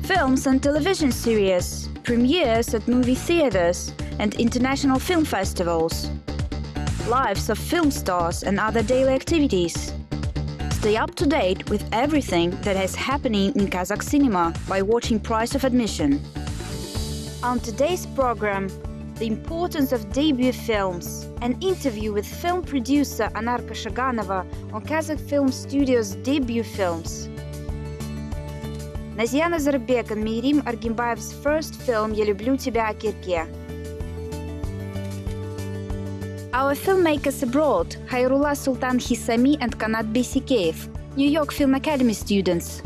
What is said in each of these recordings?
Films and television series, premieres at movie theaters and international film festivals, lives of film stars and other daily activities. Stay up to date with everything that is happening in Kazakh cinema by watching Price of Admission. On today's program, the importance of debut films, an interview with film producer Anarka Shaganova on Kazakhfilm Studio's debut films. Nazia Nazarbek and Mirim Argimbaev's first film Lyublyu, tebya, Akerke. Our filmmakers abroad, Hayrullah Sultan Hisami and Kanat Besikeev, New York Film Academy students.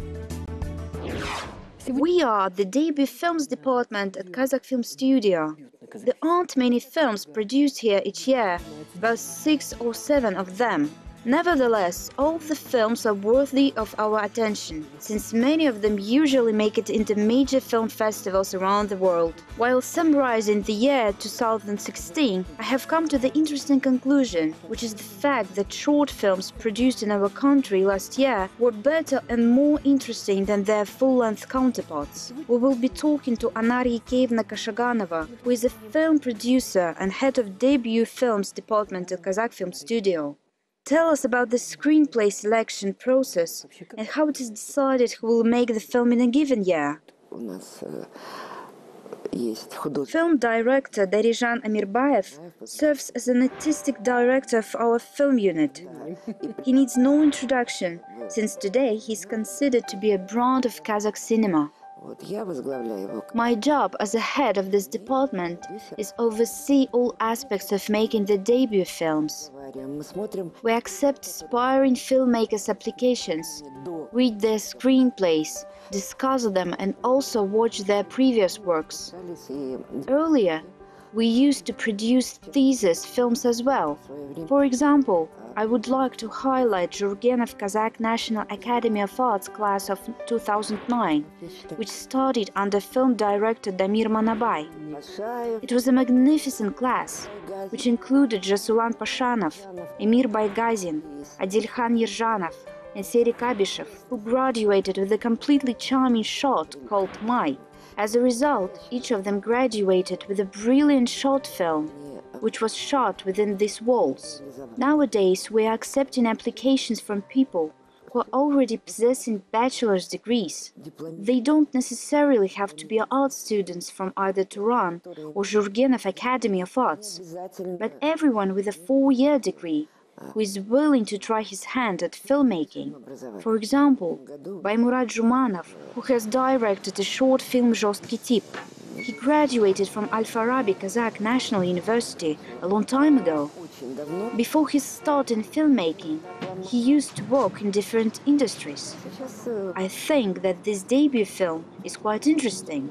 We are the debut films department at Kazakhfilm Studio. There aren't many films produced here each year, about 6 or 7 of them. Nevertheless, all of the films are worthy of our attention, since many of them usually make it into major film festivals around the world. While summarizing the year 2016, I have come to the interesting conclusion, which is the fact that short films produced in our country last year were better and more interesting than their full-length counterparts. We will be talking to Anarka Kashaganova, who is a film producer and head of debut films department at Kazakhfilm Studio. Tell us about the screenplay selection process and how it is decided who will make the film in a given year. Film director Darijan Amirbayev serves as an artistic director of our film unit. He needs no introduction, since today he is considered to be a brand of Kazakh cinema. My job as a head of this department is oversee all aspects of making the debut films. We accept aspiring filmmakers' applications, read their screenplays, discuss them and also watch their previous works. Earlier, we used to produce thesis films as well. For example, I would like to highlight Jurgenov Kazakh National Academy of Arts class of 2009, which started under film director Damir Manabay. It was a magnificent class, which included Jasulan Pashanov, Emir Baygazin, Adilkhan Yerzhanov, and Seri Kabishev, who graduated with a completely charming short called Mai. As a result, each of them graduated with a brilliant short film, which was shot within these walls. Nowadays, we are accepting applications from people who are already possessing bachelor's degrees. They don't necessarily have to be art students from either Turan or Jurgenov Academy of Arts, but everyone with a 4-year degree who is willing to try his hand at filmmaking. For example, Baymurad Jumanov, who has directed a short film Zhostki Tip. He graduated from Al-Farabi Kazakh National University a long time ago. Before his start in filmmaking, he used to work in different industries. I think that this debut film is quite interesting.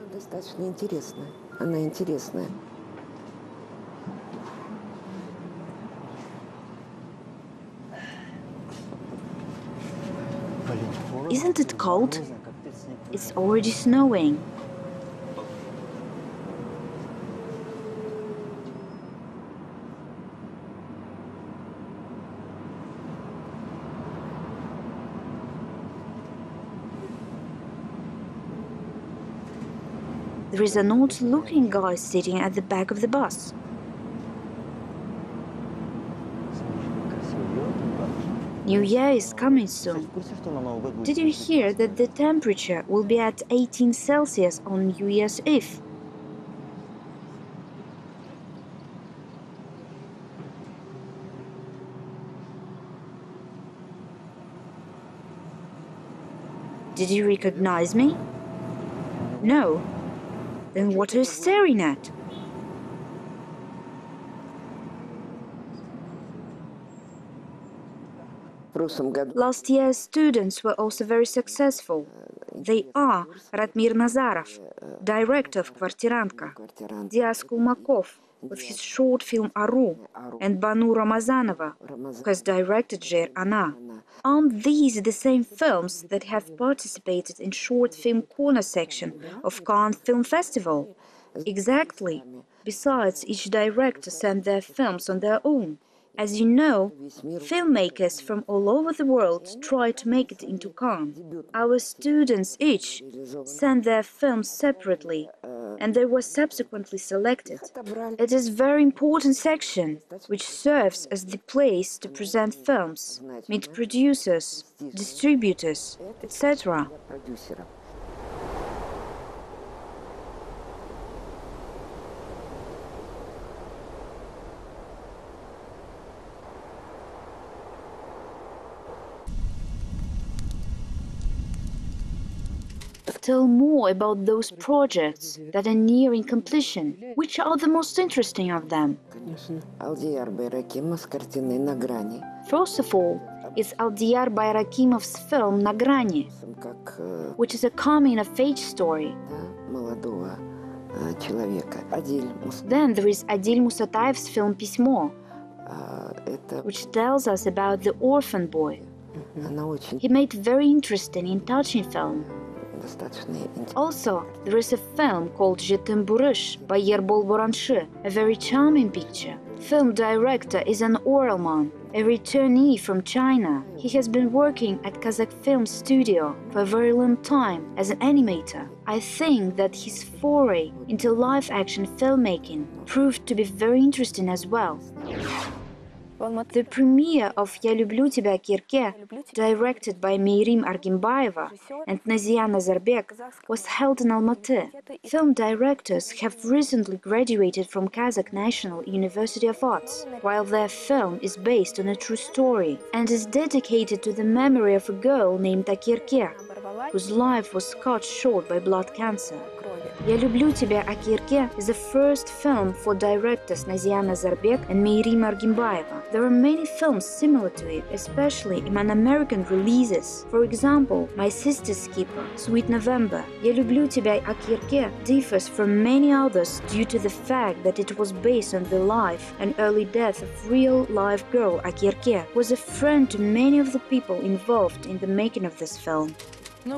Isn't it cold? It's already snowing. There is an odd-looking guy sitting at the back of the bus. New Year is coming soon. Did you hear that the temperature will be at 18 Celsius on New Year's Eve? Did you recognize me? No. Then what are you staring at? Last year's students were also very successful. They are Ratmir Nazarov, director of Kvartiranka, Dias Kulmakov with his short film Aru, and Banu Ramazanova, who has directed Jer Ana. Aren't these the same films that have participated in short film corner section of Cannes Film Festival? Exactly. Besides, each director sent their films on their own. As you know, filmmakers from all over the world try to make it into Cannes. Our students each sent their films separately, and they were subsequently selected. It is a very important section, which serves as the place to present films, meet producers, distributors, etc. Tell more about those projects that are nearing completion. Which are the most interesting of them? First of all, is Aldiyar Bayrakimov's film "Na grani," which is a coming-of-age story. Then there is Adil Musatayev's film "Pismo," which tells us about the orphan boy. He made very interesting and touching film. Also, there is a film called Je t'aime Bourriche by Yerbol Boranshi, a very charming picture. Film director is an Oralman, a returnee from China. He has been working at Kazakhfilm studio for a very long time as an animator. I think that his foray into live-action filmmaking proved to be very interesting as well. The premiere of Я люблю тебя, Akerke, directed by Meirim Argimbayeva and Nazia Nazarbek, was held in Almaty. Film directors have recently graduated from Kazakh National University of Arts, while their film is based on a true story and is dedicated to the memory of a girl named Akerke, whose life was cut short by blood cancer. Я люблю тебя, Akerke is the first film for directors Nazia Nazarbek and Meirim Argimbayeva. There are many films similar to it, especially among American releases. For example, My Sister's Keeper, Sweet November. Я люблю тебя, Akerke differs from many others due to the fact that it was based on the life and early death of real-life girl Akerke, who was a friend to many of the people involved in the making of this film. In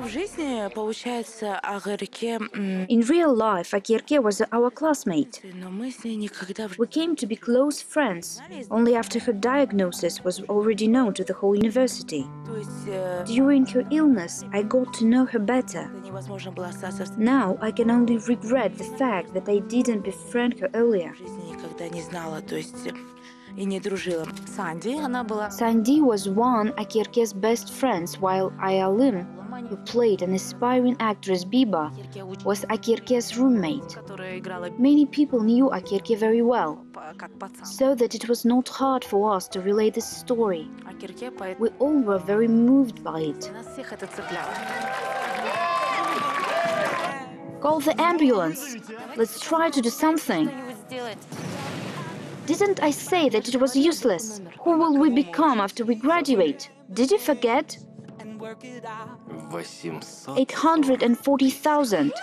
real life, Akerke was our classmate. We came to be close friends only after her diagnosis was already known to the whole university. During her illness, I got to know her better. Now I can only regret the fact that I didn't befriend her earlier. Sandy was one Akerke's best friends, while Ayalim, who played an aspiring actress Biba, was Akerke's roommate. Many people knew Akerke very well, so that it was not hard for us to relate this story. We all were very moved by it. Call the ambulance! Let's try to do something! Didn't I say that it was useless? Who will we become after we graduate? Did you forget? 840,000.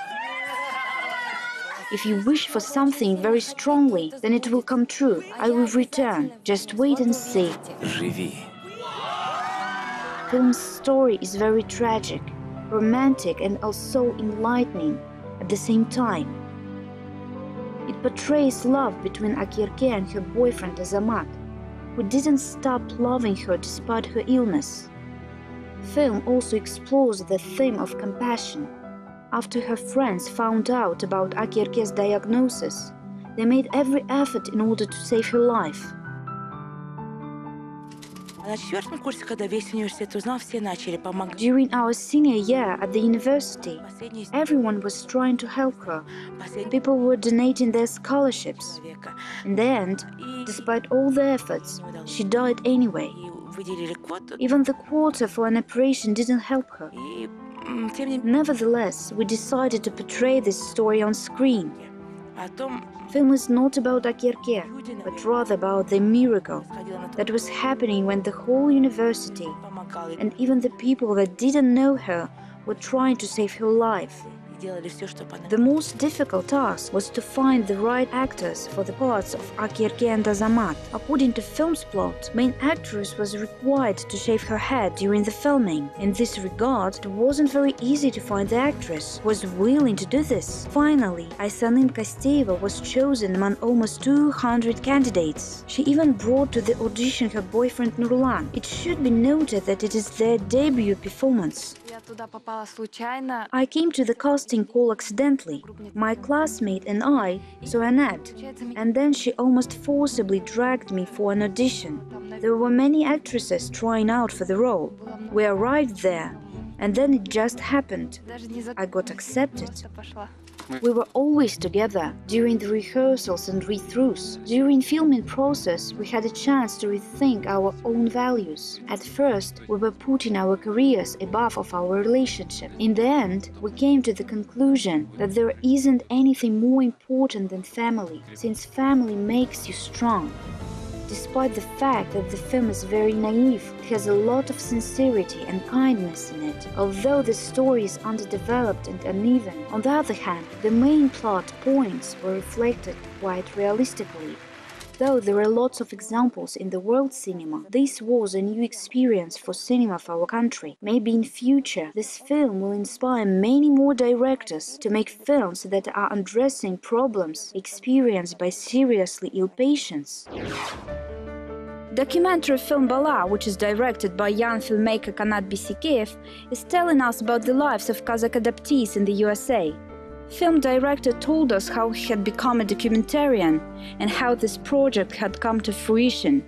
If you wish for something very strongly, then it will come true. I will return. Just wait and see. Film's story is very tragic, romantic and also enlightening at the same time. It portrays love between Akerke and her boyfriend Azamat, who didn't stop loving her despite her illness. Film also explores the theme of compassion. After her friends found out about Akerke's diagnosis, they made every effort in order to save her life. During our senior year at the university, everyone was trying to help her. People were donating their scholarships. In the end, despite all the efforts, she died anyway. Even the quota for an operation didn't help her. Nevertheless, we decided to portray this story on screen. Film is not about Akerke, but rather about the miracle that was happening when the whole university and even the people that didn't know her were trying to save her life. The most difficult task was to find the right actors for the parts of Akerke and Azamat. According to film's plot, main actress was required to shave her head during the filming. In this regard, it wasn't very easy to find the actress who was willing to do this. Finally, Aysanin Kosteva was chosen among almost 200 candidates. She even brought to the audition her boyfriend Nurlan. It should be noted that it is their debut performance. I came to the casting call accidentally. My classmate and I saw an ad, and then she almost forcibly dragged me for an audition. There were many actresses trying out for the role. We arrived there, and then it just happened. I got accepted. We were always together during the rehearsals and read-throughs. During filming process, we had a chance to rethink our own values. At first, we were putting our careers above of our relationship. In the end, we came to the conclusion that there isn't anything more important than family, since family makes you strong. Despite the fact that the film is very naive, it has a lot of sincerity and kindness in it, although the story is underdeveloped and uneven. On the other hand, the main plot points were reflected quite realistically. Though there are lots of examples in the world cinema, this was a new experience for cinema of our country. Maybe in future, this film will inspire many more directors to make films that are addressing problems experienced by seriously ill patients. Documentary film Bala, which is directed by young filmmaker Kanat Bisikeyev, is telling us about the lives of Kazakh adoptees in the USA. Film director told us how he had become a documentarian and how this project had come to fruition.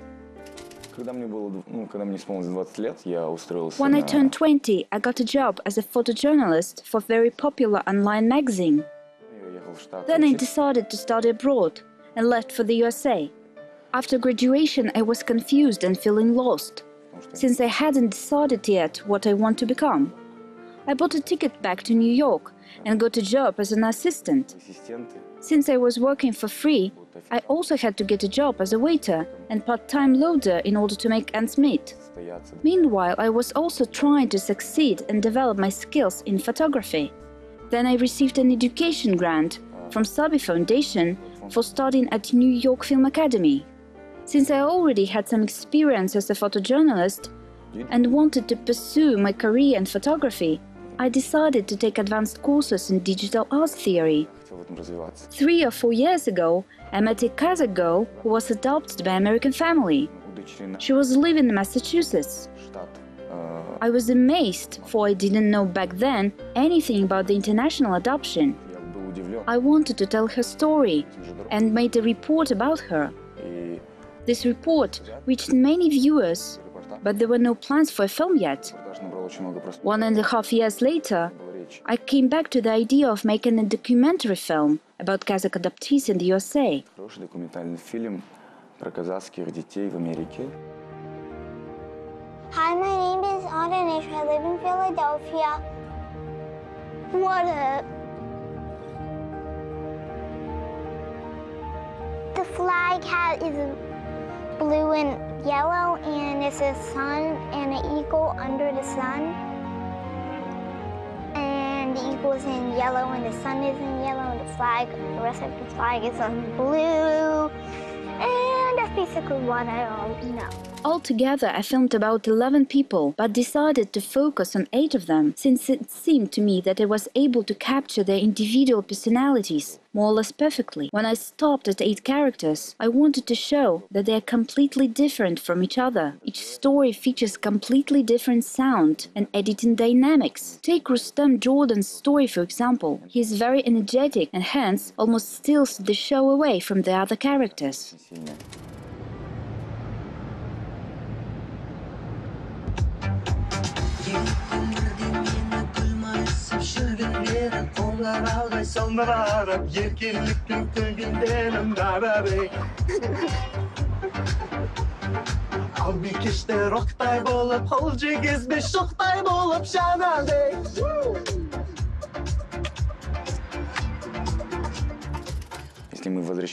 When I turned 20, I got a job as a photojournalist for a very popular online magazine. Then I decided to study abroad and left for the USA. After graduation, I was confused and feeling lost, since I hadn't decided yet what I want to become. I bought a ticket back to New York and got a job as an assistant. Since I was working for free, I also had to get a job as a waiter and part-time loader in order to make ends meet. Meanwhile, I was also trying to succeed and develop my skills in photography. Then I received an education grant from Sabi Foundation for studying at New York Film Academy. Since I already had some experience as a photojournalist and wanted to pursue my career in photography, I decided to take advanced courses in digital art theory. 3 or 4 years ago, I met a Kazakh girl who was adopted by an American family. She was living in Massachusetts. I was amazed, for I didn't know back then anything about the international adoption. I wanted to tell her story and made a report about her. This report reached many viewers, but there were no plans for a film yet. 1.5 years later, I came back to the idea of making a documentary film about Kazakh adoptees in the USA. Hi, my name is Anish. I live in Philadelphia. What up? The flag is blue and yellow, and it's a sun and an eagle under the sun. And the eagle is in yellow, and the sun is in yellow, and the rest of the flag is in blue. And that's basically what I already know. Altogether, I filmed about 11 people, but decided to focus on 8 of them, since it seemed to me that I was able to capture their individual personalities more or less perfectly. When I stopped at 8 characters, I wanted to show that they are completely different from each other. Each story features completely different sound and editing dynamics. Take Rustam Jordan's story, for example. He is very energetic and hence almost steals the show away from the other characters.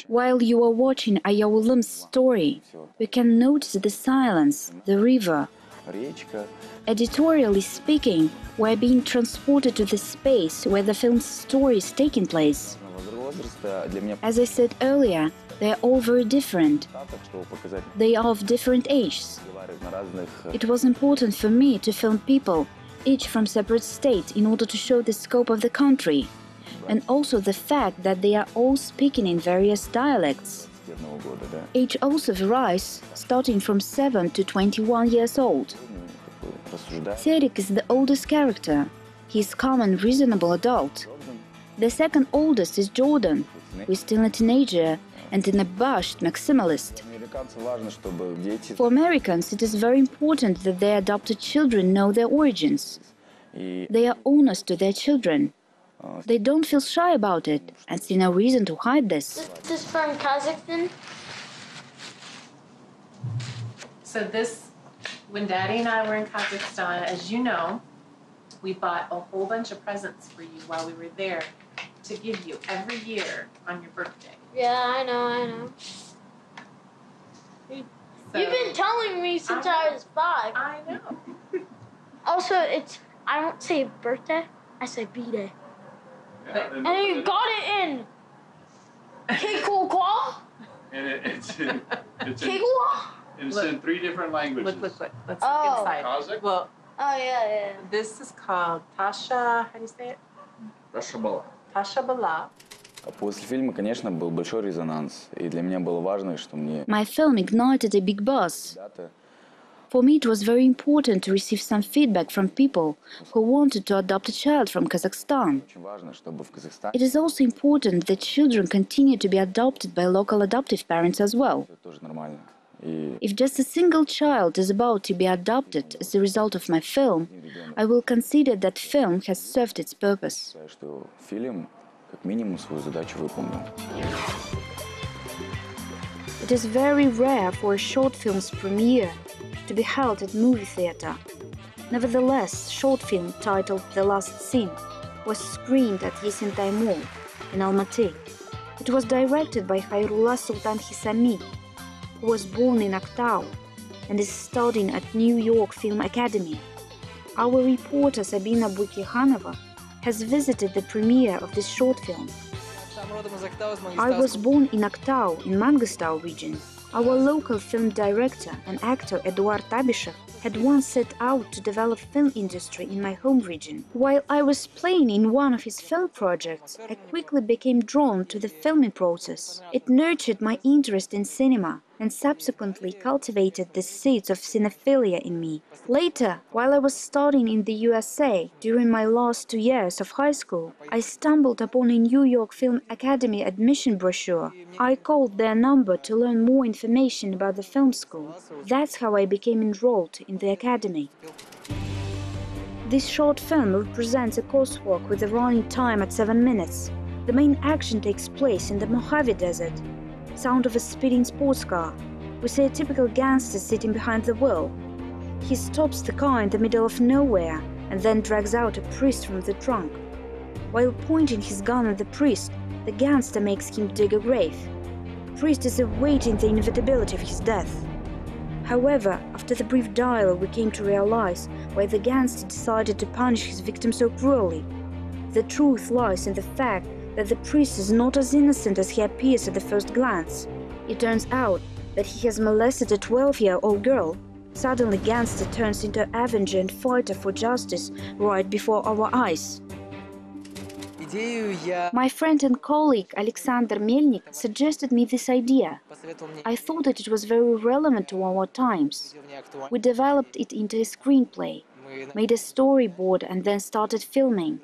While you are watching Ayaulim's story, we can notice the silence, the river, Editorially speaking, we're being transported to the space where the film's story is taking place. As I said earlier, they are all very different. They are of different ages. It was important for me to film people, each from separate states, in order to show the scope of the country, and also the fact that they are all speaking in various dialects. Age also varies, starting from 7 to 21 years old. Serik is the oldest character. He is calm and reasonable adult. The second oldest is Jordan, who is still a teenager and an abashed maximalist. For Americans, it is very important that their adopted children know their origins. They are honest to their children. They don't feel shy about it and see no reason to hide this. This is from Kazakhfilm. So when Daddy and I were in Kazakhstan, as you know, we bought a whole bunch of presents for you while we were there to give you every year on your birthday. Yeah, I know. You've been telling me since I was 5. I know. Also, I don't say birthday, I say B-day. Yeah, And you got it in Kekukwa? and it's Kekukwa? in 3 different languages. Look. Let's Oh. look inside. Kazakh? Well, Oh, yeah. this is called Tasha, how do you say it? Bala. Tasha Bala. После фильма, конечно, был большой резонанс, и для меня было важно, что мне My film ignited a big buzz. For me, it was very important to receive some feedback from people who wanted to adopt a child from Kazakhstan. очень важно, чтобы в Казахстане It is also important that children continue to be adopted by local adoptive parents as well. это тоже нормально. И If just a single child is about to be adopted as a result of my film, I will consider that film has served its purpose. считаю, что фильм как минимум свою задачу выполнил. It is very rare for a short film's premiere to be held at movie theater. Nevertheless, short film titled The Last Scene was screened at Yesentay Mall in Almaty. It was directed by Khairullah Sultan Hisami, who was born in Aktau and is studying at New York Film Academy. Our reporter Sabina Bukikhanova has visited the premiere of this short film. I was born in Aktau, in Mangostau region. Our local film director and actor Eduard Tabishev had once set out to develop film industry in my home region. While I was playing in one of his film projects, I quickly became drawn to the filming process. It nurtured my interest in cinema and subsequently cultivated the seeds of cinephilia in me. Later, while I was studying in the USA during my last 2 years of high school, I stumbled upon a New York Film Academy admission brochure. I called their number to learn more information about the film school. That's how I became enrolled in the academy. This short film represents a coursework with a running time at 7 minutes. The main action takes place in the Mojave Desert. Sound of a speeding sports car. We see a typical gangster sitting behind the wheel. He stops the car in the middle of nowhere and then drags out a priest from the trunk. While pointing his gun at the priest, the gangster makes him dig a grave. Priest is awaiting the inevitability of his death. However, after the brief dialogue, we came to realize why the gangster decided to punish his victim so cruelly. The truth lies in the fact that the priest is not as innocent as he appears at the first glance. It turns out that he has molested a 12-year-old girl. Suddenly, gangster turns into an avenger and fighter for justice right before our eyes. My friend and colleague Alexander Melnik suggested me this idea. I thought that it was very relevant to our times. We developed it into a screenplay, made a storyboard and then started filming.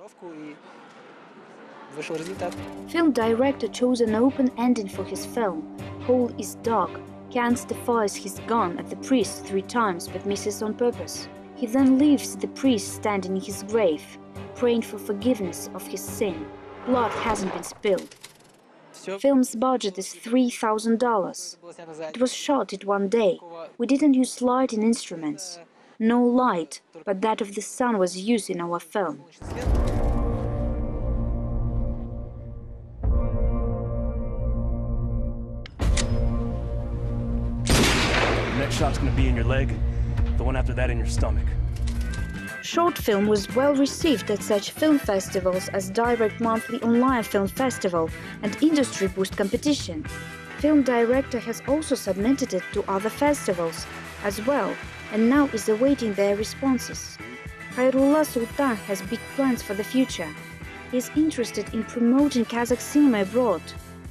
Film director chose an open ending for his film. Hole is dark. Gangster fires his gun at the priest 3 times but misses on purpose. He then leaves the priest standing in his grave, praying for forgiveness of his sin. Blood hasn't been spilled. Film's budget is $3,000. It was shot in 1 day. We didn't use lighting instruments. No light, but that of the sun was used in our film. Next shot's gonna be in your leg. the one after that in your stomach. Short film was well received at such film festivals as Direct Monthly Online Film Festival and Industry Boost competition. Film director has also submitted it to other festivals as well, and now is awaiting their responses. Khairullah Sultan has big plans for the future. He is interested in promoting Kazakh cinema abroad.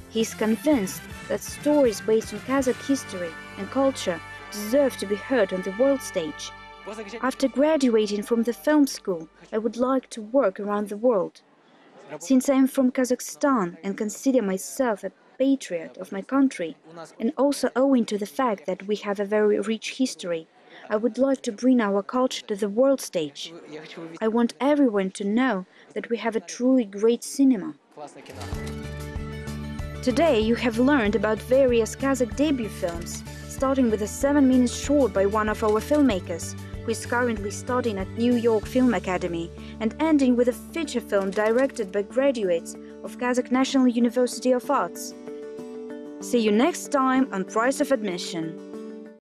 He is convinced that stories based on Kazakh history and culture deserve to be heard on the world stage. After graduating from the film school, I would like to work around the world. Since I am from Kazakhstan and consider myself a patriot of my country, and also owing to the fact that we have a very rich history, I would like to bring our culture to the world stage. I want everyone to know that we have a truly great cinema. Today you have learned about various Kazakh debut films, starting with a 7-minute short by one of our filmmakers, who is currently studying at New York Film Academy, and ending with a feature film directed by graduates of Kazakh National University of Arts. See you next time on Price of Admission.